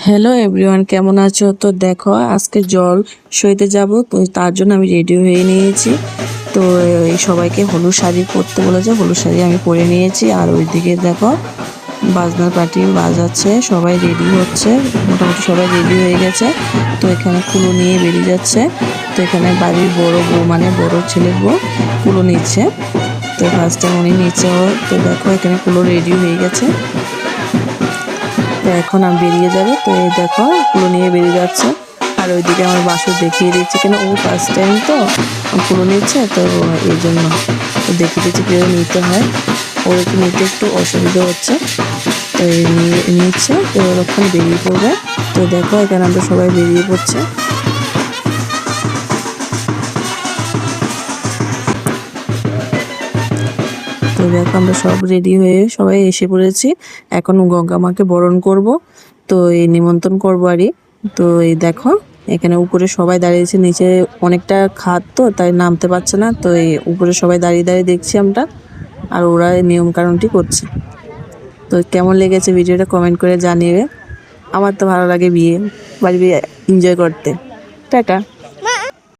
Hello everyone, কেমন আছো? তো দেখো, আজকে জল সইতে যাব, তো তার জন্য আমি রেডি হয়ে নিয়েছি। তো এই সবাইকে হলুদ শাড়ি পরতে বলেছে, হলুদ শাড়ি আমি পরে নিয়েছি। আর ওইদিকে দেখো বাজনার পার্টি বাজাচ্ছে, সবাই রেডি হচ্ছে, মোটামুটি সবাই রেডি হয়ে গেছে। তো এখানে কুলো নিয়ে বেরিয়ে যাচ্ছে। তো এখানে বাড়ির বড় বউ, মানে বড় ছেলের বউ কুলো নিচ্ছে। তো ফার্স্ট টাইম উনি নিচ্ছে। তো দেখো এখানে কুলো রেডি হয়ে গেছে। তো এখন আমি বেরিয়ে যাবে। তো এই দেখো কুলো নিয়ে বেরিয়ে যাচ্ছে। আর ওইদিকে আমার বাসু দেখিয়ে দিচ্ছে, কেন ও ফার্স্ট টাইম তো কুলো নিচ্ছে, তো এই জন্য তো দেখিয়ে দিচ্ছে কীভাবে নিতে হয়। ওর একটু নিতে একটু অসুবিধা হচ্ছে, তো এই নিচ্ছে। তো ওরক্ষণ বেরিয়ে পড়বে। তো দেখো এখানে আমরা সবাই বেরিয়ে পড়ছে। তো দেখো আমরা সব রেডি হয়ে সবাই এসে পড়েছি। এখন গঙ্গা মাকে বরণ করব, তো এই নিমন্ত্রণ করবো আরই। তো এই দেখো এখানে উপরে সবাই দাঁড়িয়েছে, নিচে অনেকটা খাদ তো তাই নামতে পারছে না। তো এই উপরে সবাই দাঁড়িয়ে দাঁড়িয়ে দেখছি আমরা, আর ওরা নিয়ম কানুনটি করছে। তো কেমন লেগেছে ভিডিওটা কমেন্ট করে জানিয়ে। আমার তো ভালো লাগে বাড়ি বিয়ে এনজয় করতে। টাটা।